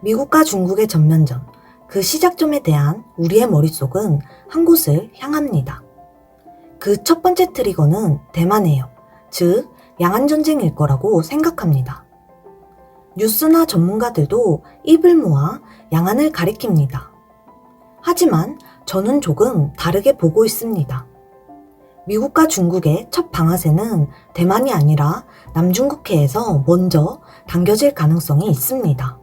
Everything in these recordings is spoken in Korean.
미국과 중국의 전면전, 그 시작점에 대한 우리의 머릿속은 한 곳을 향합니다. 그 첫 번째 트리거는 대만해협, 즉 양안전쟁일 거라고 생각합니다. 뉴스나 전문가들도 입을 모아 양안을 가리킵니다. 하지만 저는 조금 다르게 보고 있습니다. 미국과 중국의 첫 방아쇠는 대만이 아니라 남중국해에서 먼저 당겨질 가능성이 있습니다.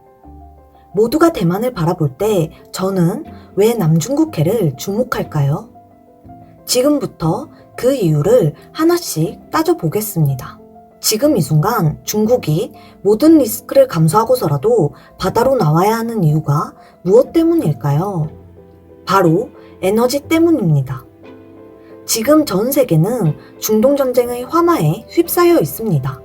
모두가 대만을 바라볼 때 저는 왜 남중국해를 주목할까요? 지금부터 그 이유를 하나씩 따져보겠습니다. 지금 이 순간 중국이 모든 리스크를 감수하고서라도 바다로 나와야 하는 이유가 무엇 때문일까요? 바로 에너지 때문입니다. 지금 전 세계는 중동전쟁의 화마에 휩싸여 있습니다.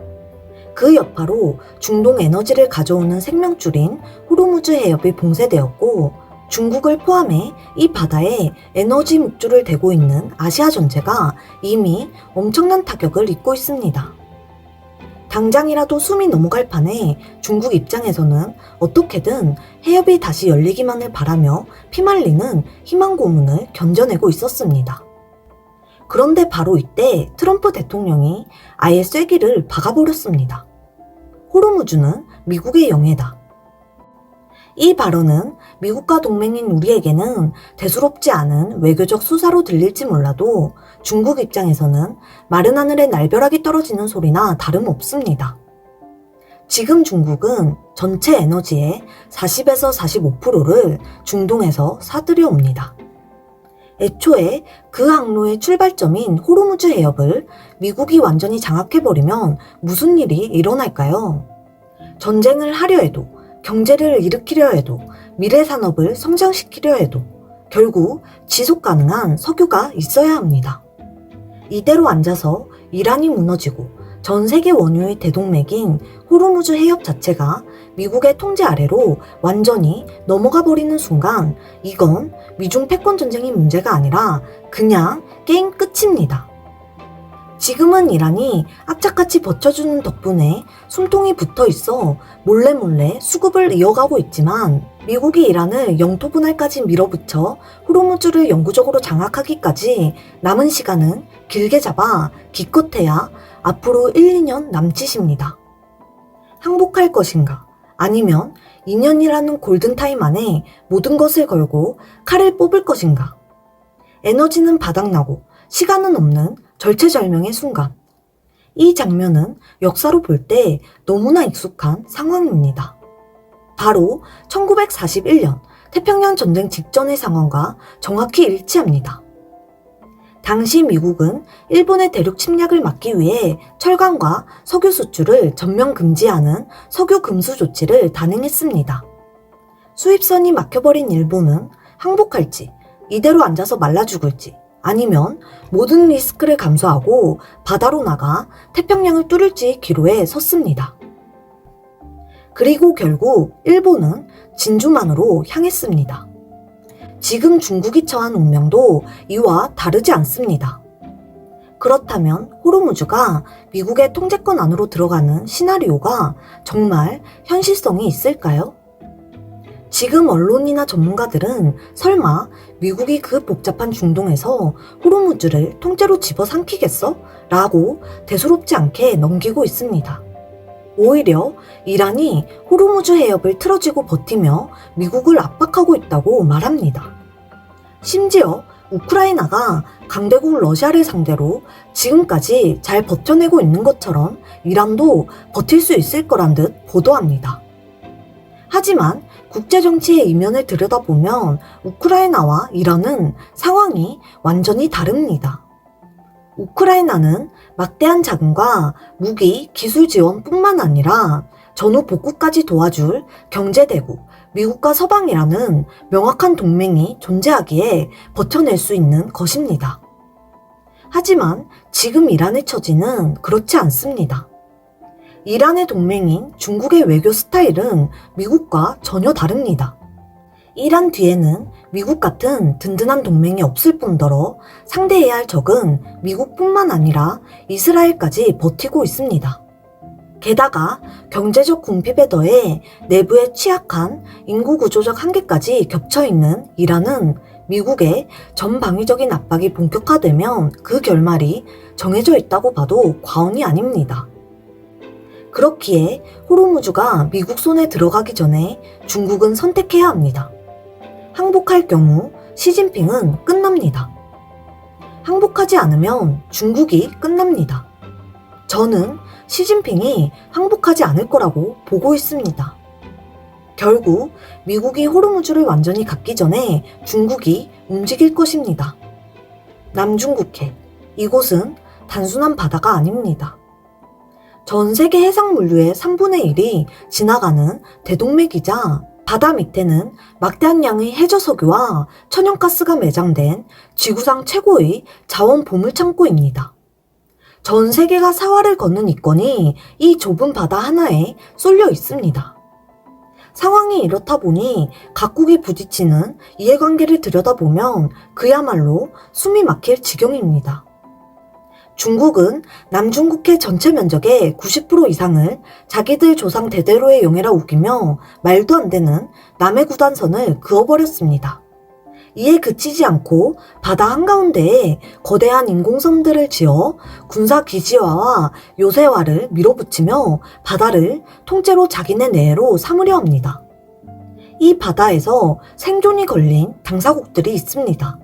그 여파로 중동 에너지를 가져오는 생명줄인 호르무즈 해협이 봉쇄되었고 중국을 포함해 이 바다에 에너지 목줄을 대고 있는 아시아 전체가 이미 엄청난 타격을 입고 있습니다. 당장이라도 숨이 넘어갈 판에 중국 입장에서는 어떻게든 해협이 다시 열리기만을 바라며 피말리는 희망 고문을 견뎌내고 있었습니다. 그런데 바로 이때 트럼프 대통령이 아예 쐐기를 박아버렸습니다. 호르무즈는 미국의 영해다. 이 발언은 미국과 동맹인 우리에게는 대수롭지 않은 외교적 수사로 들릴지 몰라도 중국 입장에서는 마른 하늘에 날벼락이 떨어지는 소리나 다름없습니다. 지금 중국은 전체 에너지의 40에서 45%를 중동에서 사들여 옵니다. 애초에 그 항로의 출발점인 호르무즈 해협을 미국이 완전히 장악해버리면 무슨 일이 일어날까요? 전쟁을 하려 해도, 경제를 일으키려 해도, 미래 산업을 성장시키려 해도 결국 지속 가능한 석유가 있어야 합니다. 이대로 앉아서 이란이 무너지고 전 세계 원유의 대동맥인 호르무즈 해협 자체가 미국의 통제 아래로 완전히 넘어가 버리는 순간 이건 미중 패권 전쟁이 문제가 아니라 그냥 게임 끝입니다. 지금은 이란이 악착같이 버텨주는 덕분에 숨통이 붙어 있어 몰래 수급을 이어가고 있지만 미국이 이란을 영토 분할까지 밀어붙여 호르무즈를 영구적으로 장악하기까지 남은 시간은 길게 잡아 기껏해야 앞으로 1, 2년 남짓입니다. 항복할 것인가? 아니면 2년이라는 골든타임 안에 모든 것을 걸고 칼을 뽑을 것인가? 에너지는 바닥나고 시간은 없는 절체절명의 순간. 이 장면은 역사로 볼 때 너무나 익숙한 상황입니다. 바로 1941년 태평양 전쟁 직전의 상황과 정확히 일치합니다. 당시 미국은 일본의 대륙 침략을 막기 위해 철강과 석유 수출을 전면 금지하는 석유 금수 조치를 단행했습니다. 수입선이 막혀버린 일본은 항복할지, 이대로 앉아서 말라 죽을지, 아니면 모든 리스크를 감수하고 바다로 나가 태평양을 뚫을지 기로에 섰습니다. 그리고 결국 일본은 진주만으로 향했습니다. 지금 중국이 처한 운명도 이와 다르지 않습니다. 그렇다면 호르무즈가 미국의 통제권 안으로 들어가는 시나리오가 정말 현실성이 있을까요? 지금 언론이나 전문가들은 설마 미국이 그 복잡한 중동에서 호르무즈를 통째로 집어삼키겠어? 라고 대수롭지 않게 넘기고 있습니다. 오히려 이란이 호르무즈 해협을 틀어지고 버티며 미국을 압박하고 있다고 말합니다. 심지어 우크라이나가 강대국 러시아를 상대로 지금까지 잘 버텨내고 있는 것처럼 이란도 버틸 수 있을 거란 듯 보도합니다. 하지만 국제정치의 이면을 들여다보면 우크라이나와 이란은 상황이 완전히 다릅니다. 우크라이나는 막대한 자금과 무기, 기술 지원뿐만 아니라 전후 복구까지 도와줄 경제대국, 미국과 서방이라는 명확한 동맹이 존재하기에 버텨낼 수 있는 것입니다. 하지만 지금 이란의 처지는 그렇지 않습니다. 이란의 동맹인 중국의 외교 스타일은 미국과 전혀 다릅니다. 이란 뒤에는 미국 같은 든든한 동맹이 없을 뿐더러 상대해야 할 적은 미국뿐만 아니라 이스라엘까지 버티고 있습니다. 게다가 경제적 궁핍에 더해 내부의 취약한 인구 구조적 한계까지 겹쳐있는 이란은 미국의 전방위적인 압박이 본격화되면 그 결말이 정해져 있다고 봐도 과언이 아닙니다. 그렇기에 호르무즈가 미국 손에 들어가기 전에 중국은 선택해야 합니다. 항복할 경우 시진핑은 끝납니다. 항복하지 않으면 중국이 끝납니다. 저는 시진핑이 항복하지 않을 거라고 보고 있습니다. 결국 미국이 호르무즈를 완전히 갖기 전에 중국이 움직일 것입니다. 남중국해, 이곳은 단순한 바다가 아닙니다. 전 세계 해상 물류의 3분의 1이 지나가는 대동맥이자 바다 밑에는 막대한 양의 해저석유와 천연가스가 매장된 지구상 최고의 자원 보물창고입니다. 전 세계가 사활을 걷는 이권이 이 좁은 바다 하나에 쏠려 있습니다. 상황이 이렇다 보니 각국이 부딪히는 이해관계를 들여다보면 그야말로 숨이 막힐 지경입니다. 중국은 남중국해 전체 면적의 90% 이상을 자기들 조상 대대로의 영해라 우기며 말도 안 되는 남해 구단선을 그어버렸습니다. 이에 그치지 않고 바다 한가운데에 거대한 인공섬들을 지어 군사기지화와 요새화를 밀어붙이며 바다를 통째로 자기네 내로 삼으려 합니다. 이 바다에서 생존이 걸린 당사국들이 있습니다.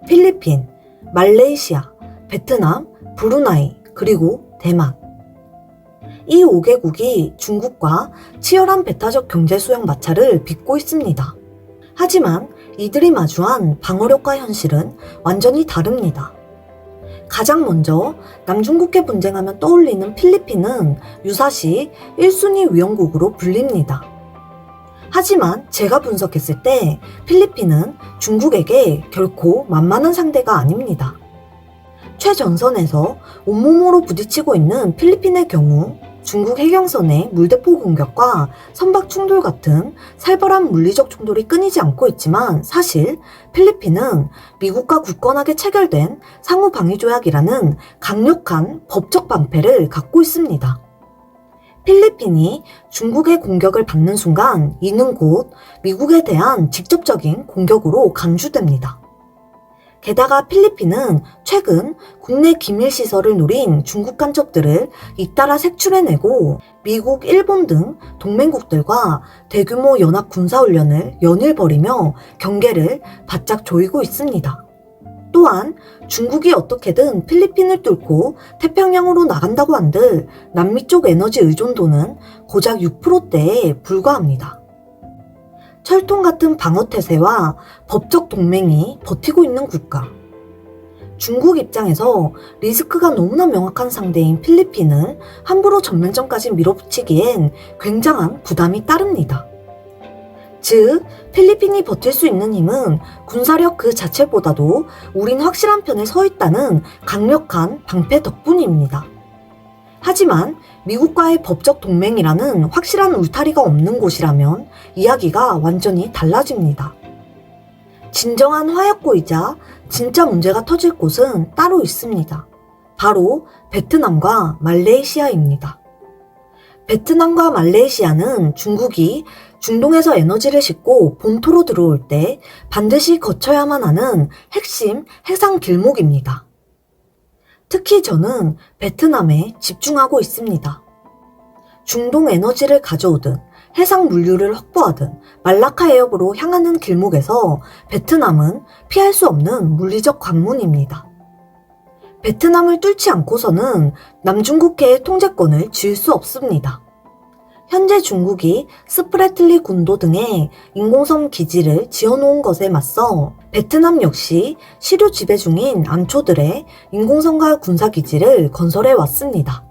필리핀, 말레이시아, 베트남, 브루나이, 그리고 대만. 이 5개국이 중국과 치열한 배타적 경제 수용 마찰을 빚고 있습니다. 하지만 이들이 마주한 방어력과 현실은 완전히 다릅니다. 가장 먼저 남중국해 분쟁하면 떠올리는 필리핀은 유사시 1순위 위원국으로 불립니다. 하지만 제가 분석했을 때 필리핀은 중국에게 결코 만만한 상대가 아닙니다. 최전선에서 온몸으로 부딪히고 있는 필리핀의 경우 중국 해경선의 물대포 공격과 선박 충돌 같은 살벌한 물리적 충돌이 끊이지 않고 있지만 사실 필리핀은 미국과 굳건하게 체결된 상호방위조약이라는 강력한 법적 방패를 갖고 있습니다. 필리핀이 중국의 공격을 받는 순간 이는 곧 미국에 대한 직접적인 공격으로 간주됩니다. 게다가 필리핀은 최근 국내 기밀시설을 노린 중국 간첩들을 잇따라 색출해내고 미국, 일본 등 동맹국들과 대규모 연합 군사훈련을 연일 벌이며 경계를 바짝 조이고 있습니다. 또한 중국이 어떻게든 필리핀을 뚫고 태평양으로 나간다고 한들 남미 쪽 에너지 의존도는 고작 6%대에 불과합니다. 철통 같은 방어태세와 법적 동맹이 버티고 있는 국가. 중국 입장에서 리스크가 너무나 명확한 상대인 필리핀을 함부로 전면전까지 밀어붙이기엔 굉장한 부담이 따릅니다. 즉, 필리핀이 버틸 수 있는 힘은 군사력 그 자체보다도 우린 확실한 편에 서 있다는 강력한 방패 덕분입니다. 하지만 미국과의 법적 동맹이라는 확실한 울타리가 없는 곳이라면 이야기가 완전히 달라집니다. 진정한 화약고이자 진짜 문제가 터질 곳은 따로 있습니다. 바로 베트남과 말레이시아입니다. 베트남과 말레이시아는 중국이 중동에서 에너지를 싣고 본토로 들어올 때 반드시 거쳐야만 하는 핵심 해상 길목입니다. 특히 저는 베트남에 집중하고 있습니다. 중동 에너지를 가져오든 해상 물류를 확보하든 말라카 해협으로 향하는 길목에서 베트남은 피할 수 없는 물리적 관문입니다. 베트남을 뚫지 않고서는 남중국해의 통제권을 쥘 수 없습니다. 현재 중국이 스프레틀리 군도 등의 인공섬 기지를 지어놓은 것에 맞서 베트남 역시 시료 지배 중인 암초들의 인공섬과 군사기지를 건설해 왔습니다.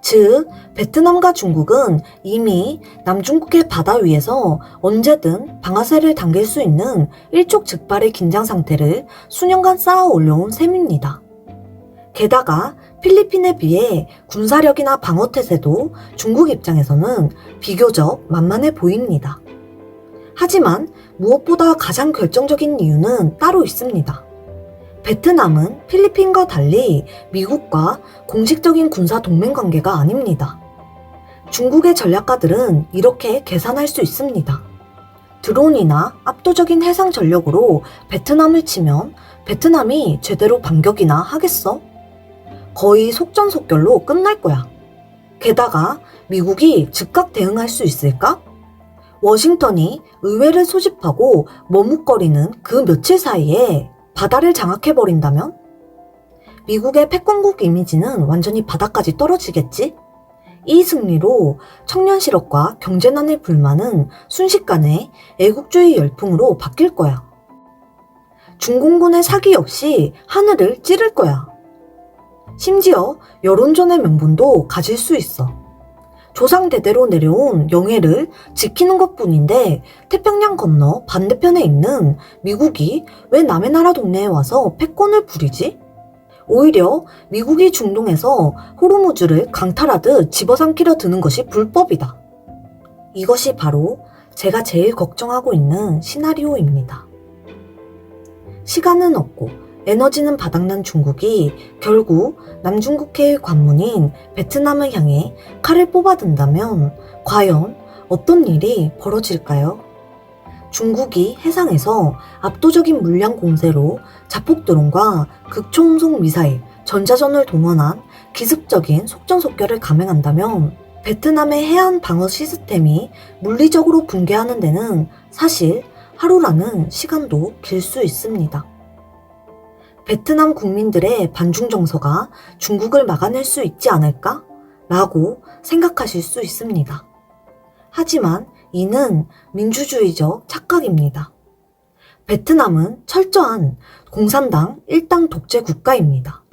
즉, 베트남과 중국은 이미 남중국해 바다 위에서 언제든 방아쇠를 당길 수 있는 일촉즉발의 긴장 상태를 수년간 쌓아 올려온 셈입니다. 게다가 필리핀에 비해 군사력이나 방어태세도 중국 입장에서는 비교적 만만해 보입니다. 하지만 무엇보다 가장 결정적인 이유는 따로 있습니다. 베트남은 필리핀과 달리 미국과 공식적인 군사 동맹 관계가 아닙니다. 중국의 전략가들은 이렇게 계산할 수 있습니다. 드론이나 압도적인 해상 전력으로 베트남을 치면 베트남이 제대로 반격이나 하겠어? 거의 속전속결로 끝날 거야. 게다가 미국이 즉각 대응할 수 있을까? 워싱턴이 의회를 소집하고 머뭇거리는 그 며칠 사이에 바다를 장악해버린다면? 미국의 패권국 이미지는 완전히 바닥까지 떨어지겠지? 이 승리로 청년 실업과 경제난의 불만은 순식간에 애국주의 열풍으로 바뀔 거야. 중공군의 사기 역시 하늘을 찌를 거야. 심지어 여론전의 명분도 가질 수 있어. 조상 대대로 내려온 영예를 지키는 것뿐인데 태평양 건너 반대편에 있는 미국이 왜 남의 나라 동네에 와서 패권을 부리지? 오히려 미국이 중동에서 호르무즈를 강탈하듯 집어삼키려 드는 것이 불법이다. 이것이 바로 제가 제일 걱정하고 있는 시나리오입니다. 시간은 없고 에너지는 바닥난 중국이 결국 남중국해의 관문인 베트남을 향해 칼을 뽑아든다면 과연 어떤 일이 벌어질까요? 중국이 해상에서 압도적인 물량 공세로 자폭드론과 극초음속 미사일, 전자전을 동원한 기습적인 속전속결을 감행한다면 베트남의 해안 방어 시스템이 물리적으로 붕괴하는 데는 사실 하루라는 시간도 길 수 있습니다. 베트남 국민들의 반중 정서가 중국을 막아낼 수 있지 않을까? 라고 생각하실 수 있습니다. 하지만 이는 민주주의적 착각입니다. 베트남은 철저한 공산당 일당 독재 국가입니다.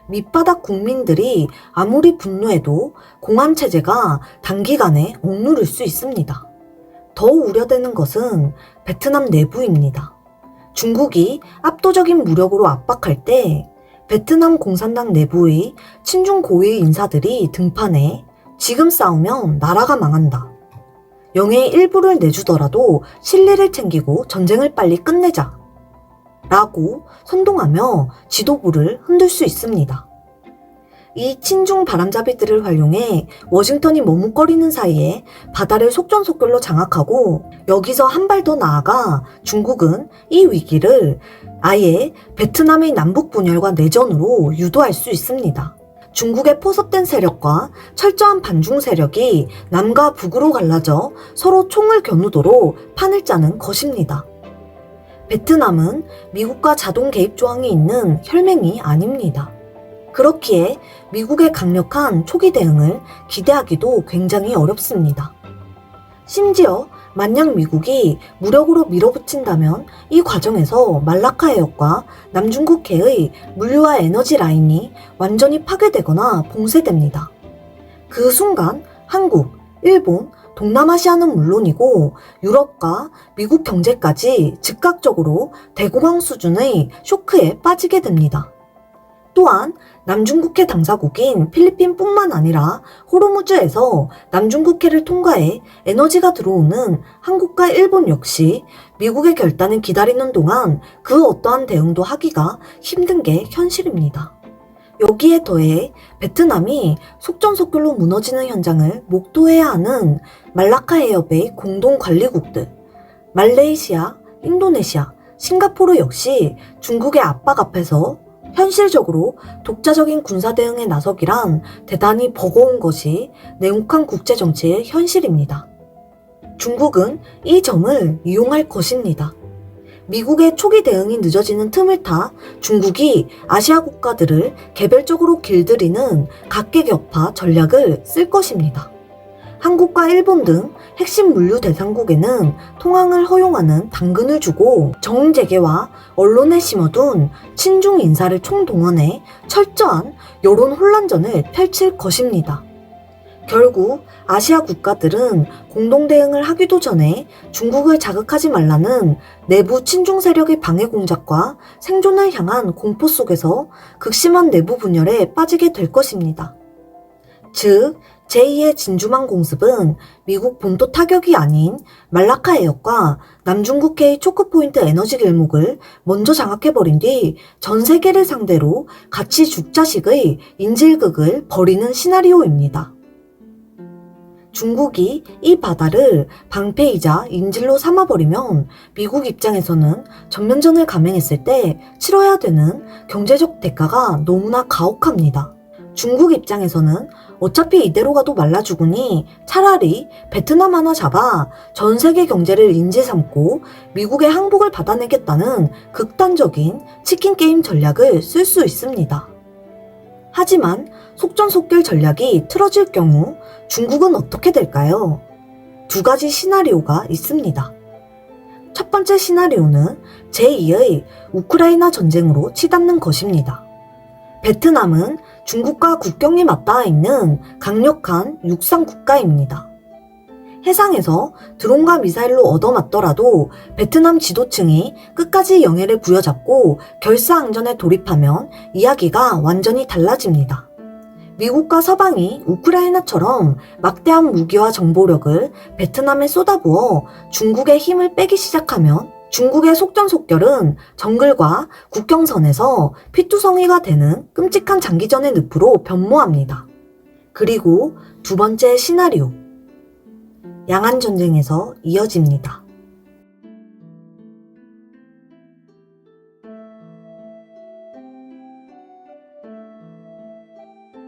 밑바닥 국민들이 아무리 분노해도 공안체제가 단기간에 억누를 수 있습니다. 더 우려되는 것은 베트남 내부입니다. 중국이 압도적인 무력으로 압박할 때 베트남 공산당 내부의 친중 고위 인사들이 등판해 지금 싸우면 나라가 망한다. 영해의 일부를 내주더라도 실리를 챙기고 전쟁을 빨리 끝내자. 라고 선동하며 지도부를 흔들 수 있습니다. 이 친중 바람잡이들을 활용해 워싱턴이 머뭇거리는 사이에 바다를 속전속결로 장악하고 여기서 한 발 더 나아가 중국은 이 위기를 아예 베트남의 남북 분열과 내전으로 유도할 수 있습니다. 중국의 포섭된 세력과 철저한 반중 세력이 남과 북으로 갈라져 서로 총을 겨누도록 판을 짜는 것입니다. 베트남은 미국과 자동 개입 조항이 있는 혈맹이 아닙니다. 그렇기에 미국의 강력한 초기 대응을 기대하기도 굉장히 어렵습니다. 심지어 만약 미국이 무력으로 밀어붙인다면 이 과정에서 말라카 해역과 남중국해의 물류와 에너지 라인이 완전히 파괴되거나 봉쇄됩니다. 그 순간 한국, 일본, 동남아시아는 물론이고 유럽과 미국 경제까지 즉각적으로 대공황 수준의 쇼크에 빠지게 됩니다. 또한 남중국해 당사국인 필리핀뿐만 아니라 호르무즈에서 남중국해를 통과해 에너지가 들어오는 한국과 일본 역시 미국의 결단을 기다리는 동안 그 어떠한 대응도 하기가 힘든 게 현실입니다. 여기에 더해 베트남이 속전속결로 무너지는 현장을 목도해야 하는 말라카 해협의 공동관리국들, 말레이시아, 인도네시아, 싱가포르 역시 중국의 압박 앞에서 현실적으로 독자적인 군사 대응에 나서기란 대단히 버거운 것이 냉혹한 국제정치의 현실입니다. 중국은 이 점을 이용할 것입니다. 미국의 초기 대응이 늦어지는 틈을 타 중국이 아시아 국가들을 개별적으로 길들이는 각계격파 전략을 쓸 것입니다. 한국과 일본 등 핵심 물류 대상국에는 통항을 허용하는 당근을 주고 정재계와 언론에 심어둔 친중 인사를 총동원해 철저한 여론 혼란전을 펼칠 것입니다. 결국 아시아 국가들은 공동 대응을 하기도 전에 중국을 자극하지 말라는 내부 친중 세력의 방해 공작과 생존을 향한 공포 속에서 극심한 내부 분열에 빠지게 될 것입니다. 즉, 제2의 진주만 공습은 미국 본토 타격이 아닌 말라카 해역과 남중국해의 초크포인트 에너지 길목을 먼저 장악해버린 뒤 전 세계를 상대로 같이 죽자식의 인질극을 벌이는 시나리오입니다. 중국이 이 바다를 방패이자 인질로 삼아버리면 미국 입장에서는 전면전을 감행했을 때 치러야 되는 경제적 대가가 너무나 가혹합니다. 중국 입장에서는 어차피 이대로 가도 말라 죽으니 차라리 베트남 하나 잡아 전 세계 경제를 인질 삼고 미국의 항복을 받아내겠다는 극단적인 치킨 게임 전략을 쓸 수 있습니다. 하지만 속전속결 전략이 틀어질 경우 중국은 어떻게 될까요? 두 가지 시나리오가 있습니다. 첫 번째 시나리오는 제2의 우크라이나 전쟁으로 치닫는 것입니다. 베트남은 중국과 국경이 맞닿아 있는 강력한 육상 국가입니다. 해상에서 드론과 미사일로 얻어맞더라도 베트남 지도층이 끝까지 영해를 부여잡고 결사항전에 돌입하면 이야기가 완전히 달라집니다. 미국과 서방이 우크라이나처럼 막대한 무기와 정보력을 베트남에 쏟아부어 중국의 힘을 빼기 시작하면 중국의 속전속결은 정글과 국경선에서 피투성이가 되는 끔찍한 장기전의 늪으로 변모합니다. 그리고 두 번째 시나리오, 양안전쟁에서 이어집니다.